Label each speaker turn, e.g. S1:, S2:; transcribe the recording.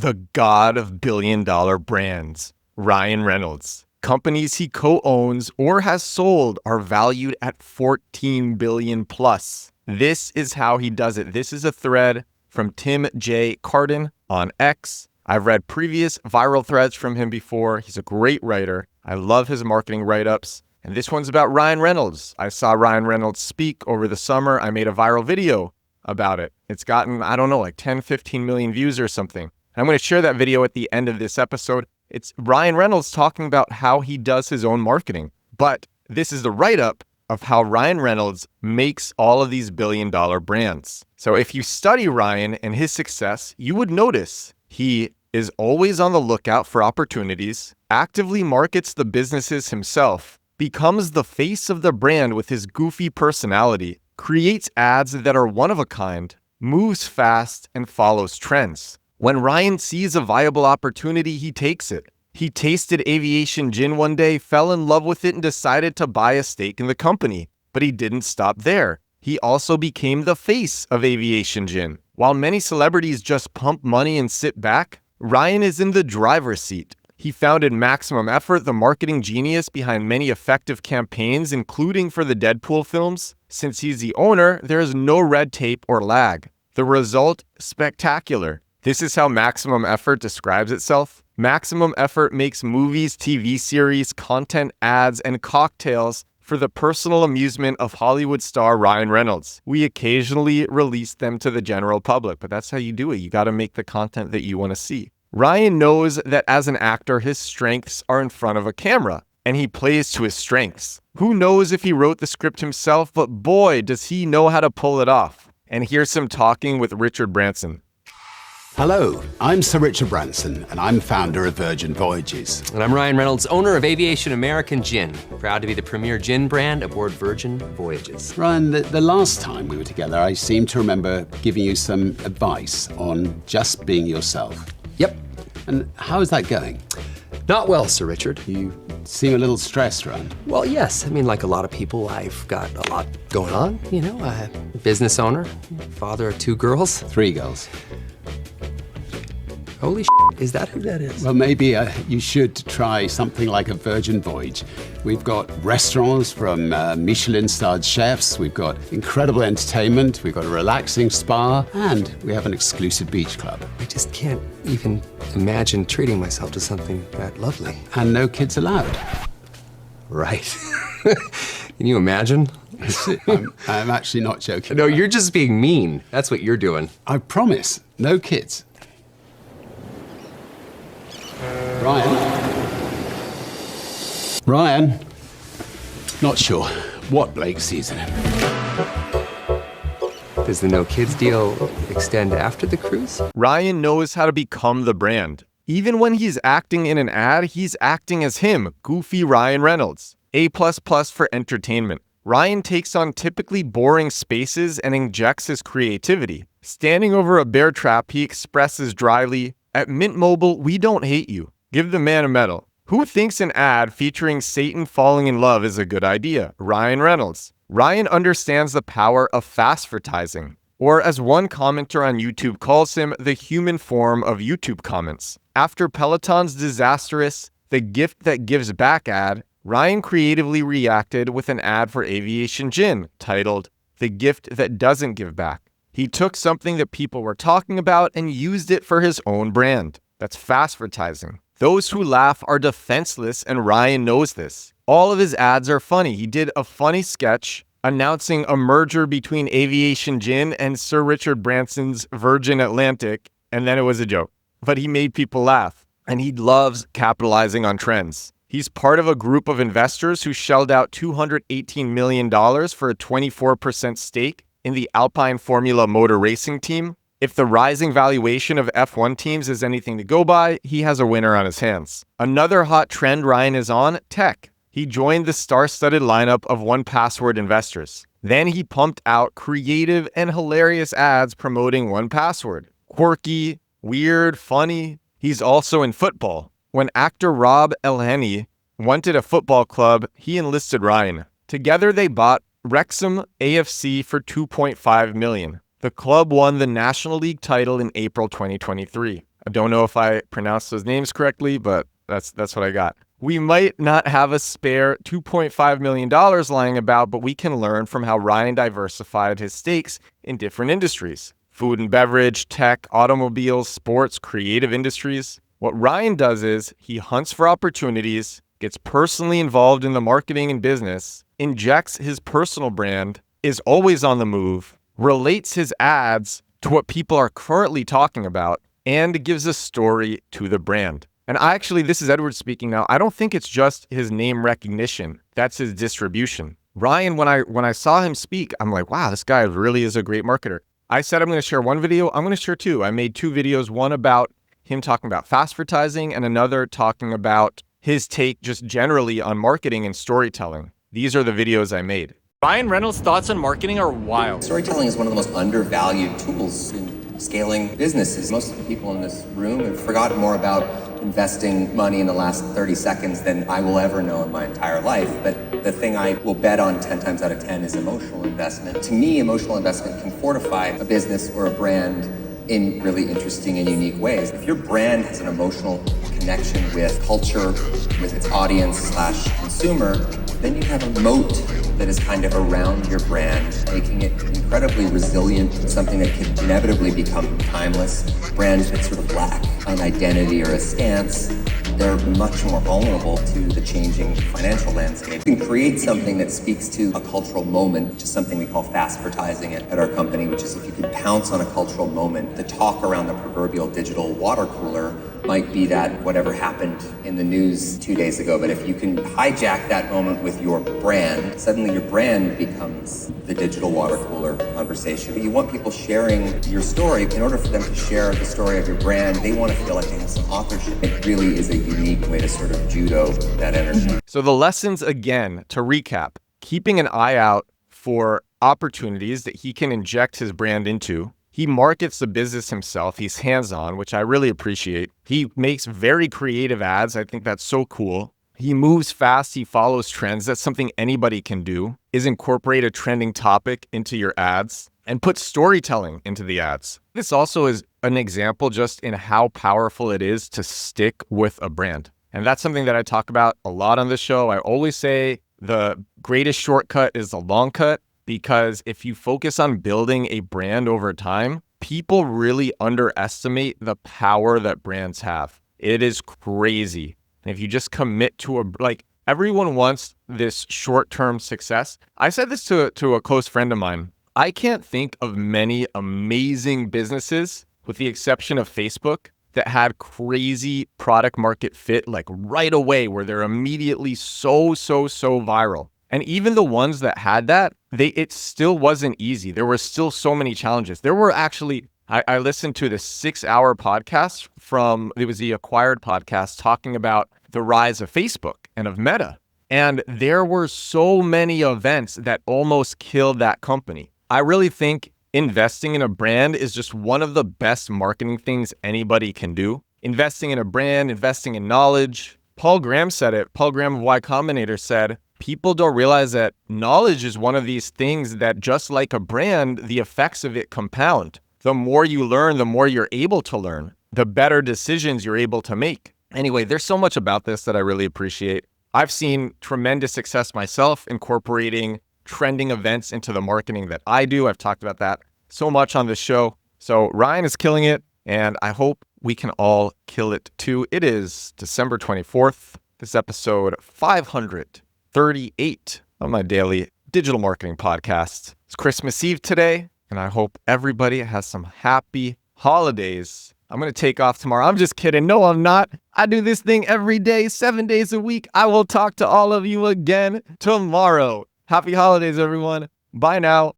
S1: The god of billion-dollar brands, Ryan Reynolds. Companies he co-owns or has sold are valued at 14 billion plus. This is how he does it. This is a thread from Tim J. Carden on X. I've read previous viral threads from him before. He's a great writer. I love his marketing write-ups. And this one's about Ryan Reynolds. I saw Ryan Reynolds speak over the summer. I made a viral video about it. It's gotten, I don't know, like 10, 15 million views or something. I'm going to share that video at the end of this episode. It's Ryan Reynolds talking about how he does his own marketing. But this is the write-up of how Ryan Reynolds makes all of these billion-dollar brands. So if you study Ryan and his success, you would notice he is always on the lookout for opportunities, actively markets the businesses himself, becomes the face of the brand with his goofy personality, creates ads that are one of a kind, moves fast, and follows trends. When Ryan sees a viable opportunity, he takes it. He tasted Aviation Gin one day, fell in love with it, and decided to buy a stake in the company. But he didn't stop there. He also became the face of Aviation Gin. While many celebrities just pump money and sit back, Ryan is in the driver's seat. He founded Maximum Effort, the marketing genius behind many effective campaigns, including for the Deadpool films. Since he's the owner, there is no red tape or lag. The result? Spectacular. This is how Maximum Effort describes itself. Maximum Effort makes movies, TV series, content, ads, and cocktails for the personal amusement of Hollywood star Ryan Reynolds. We occasionally release them to the general public, but that's how you do it. You got to make the content that you want to see. Ryan knows that as an actor, his strengths are in front of a camera, and he plays to his strengths. Who knows if he wrote the script himself, but boy, does he know how to pull it off. And here's some talking with Richard Branson.
S2: Hello, I'm Sir Richard Branson, and I'm founder of Virgin Voyages.
S3: And I'm Ryan Reynolds, owner of Aviation Gin, proud to be the premier gin brand aboard Virgin Voyages.
S2: Ryan, the last time we were together, I seem to remember giving you some advice on just being yourself.
S3: Yep.
S2: And how is that going?
S3: Not well, Sir Richard.
S2: You seem a little stressed, Ryan.
S3: Well, yes. I mean, like a lot of people, I've got a lot going on, you know. I'm a business owner, father of 2 girls.
S2: 3 girls.
S3: Holy is that who that is?
S2: Well, maybe you should try something like a Virgin Voyage. We've got restaurants from Michelin-starred chefs, we've got incredible entertainment, we've got a relaxing spa, and we have an exclusive beach club.
S3: I just can't even imagine treating myself to something that lovely.
S2: And no kids allowed.
S3: Right. Can you imagine?
S2: I'm actually not joking.
S3: No, you're just being mean. That's what you're doing.
S2: I promise, no kids. Ryan? Not sure. What Blake season?
S3: Does the no kids deal extend after the cruise?
S1: Ryan knows how to become the brand. Even when he's acting in an ad, he's acting as him, goofy Ryan Reynolds. A++ for entertainment. Ryan takes on typically boring spaces and injects his creativity. Standing over a bear trap, he expresses dryly, "At Mint Mobile, we don't hate you. Give the man a medal." Who thinks an ad featuring Satan falling in love is a good idea? Ryan Reynolds. Ryan understands the power of fast-vertising, or as one commenter on YouTube calls him, the human form of YouTube comments. After Peloton's disastrous "The Gift That Gives Back" ad, Ryan creatively reacted with an ad for Aviation Gin titled "The Gift That Doesn't Give Back." He took something that people were talking about and used it for his own brand. That's fast-vertising. Those who laugh are defenseless, and Ryan knows this. All of his ads are funny. He did a funny sketch announcing a merger between Aviation Gin and Sir Richard Branson's Virgin Atlantic, and then it was a joke. But he made people laugh, and he loves capitalizing on trends. He's part of a group of investors who shelled out $218 million for a 24% stake in the Alpine Formula Motor Racing team. If the rising valuation of F1 teams is anything to go by, he has a winner on his hands. Another hot trend Ryan is on, tech. He joined the star-studded lineup of 1Password investors. Then he pumped out creative and hilarious ads promoting 1Password. Quirky, weird, funny. He's also in football. When actor Rob Elheny wanted a football club, he enlisted Ryan. Together they bought Wrexham AFC for $2.5 million. The club won the National League title in April 2023. I don't know if I pronounced those names correctly, but that's what I got. We might not have a spare $2.5 million lying about, but we can learn from how Ryan diversified his stakes in different industries: food and beverage, tech, automobiles, sports, creative industries. What Ryan does is he hunts for opportunities, gets personally involved in the marketing and business, injects his personal brand, is always on the move, relates his ads to what people are currently talking about, and gives a story to the brand. And this is Edward speaking now. I don't think it's just his name recognition. That's his distribution. Ryan, when I saw him speak, I'm like, wow, this guy really is a great marketer. I said I'm going to share one video. I'm going to share two. I made two videos, one about him talking about fast advertising and another talking about his take just generally on marketing and storytelling. These are the videos I made. Ryan Reynolds' thoughts on marketing are wild.
S4: Storytelling is one of the most undervalued tools in scaling businesses. Most of the people in this room have forgotten more about investing money in the last 30 seconds than I will ever know in my entire life. But the thing I will bet on 10 times out of 10 is emotional investment. To me, emotional investment can fortify a business or a brand in really interesting and unique ways. If your brand has an emotional connection with culture, with its audience / consumer, then you have a moat that is kind of around your brand, making it incredibly resilient, something that can inevitably become timeless. Brands that sort of lack an identity or a stance, they're much more vulnerable to the changing financial landscape. You can create something that speaks to a cultural moment, which is something we call fast advertising at our company, which is if you could pounce on a cultural moment, the talk around the proverbial digital water cooler might be that whatever happened in the news 2 days ago. But if you can hijack that moment with your brand, suddenly your brand becomes the digital water cooler conversation. You want people sharing your story. In order for them to share the story of your brand, they want to feel like they have some authorship. It really is a unique way to sort of judo that energy.
S1: So the lessons, again, to recap: keeping an eye out for opportunities that he can inject his brand into. He markets the business himself. He's hands-on, which I really appreciate. He makes very creative ads. I think that's so cool. He moves fast. He follows trends. That's something anybody can do, is incorporate a trending topic into your ads and put storytelling into the ads. This also is an example just in how powerful it is to stick with a brand. And that's something that I talk about a lot on this show. I always say the greatest shortcut is the long cut. Because if you focus on building a brand over time, people really underestimate the power that brands have. It is crazy. And if you just commit to everyone wants this short-term success. I said this to a close friend of mine. I can't think of many amazing businesses, with the exception of Facebook, that had crazy product market fit right away, where they're immediately so viral. And even the ones that had that, it still wasn't easy. There were still so many challenges. There were actually, I listened to the 6-hour podcast it was the Acquired podcast talking about the rise of Facebook and of Meta. And there were so many events that almost killed that company. I really think investing in a brand is just one of the best marketing things anybody can do. Investing in a brand, investing in knowledge. Paul Graham said it. Paul Graham of Y Combinator said, people don't realize that knowledge is one of these things that, just like a brand, the effects of it compound. The more you learn, the more you're able to learn, the better decisions you're able to make. Anyway, there's so much about this that I really appreciate. I've seen tremendous success myself incorporating trending events into the marketing that I do. I've talked about that so much on this show. So Ryan is killing it, and I hope we can all kill it too. It is December 24th. This episode 538 of my daily digital marketing podcast. It's Christmas Eve today, and I hope everybody has some happy holidays. I'm going to take off tomorrow. I'm just kidding. No, I'm not. I do this thing every day, 7 days a week. I will talk to all of you again tomorrow. Happy holidays, everyone. Bye now.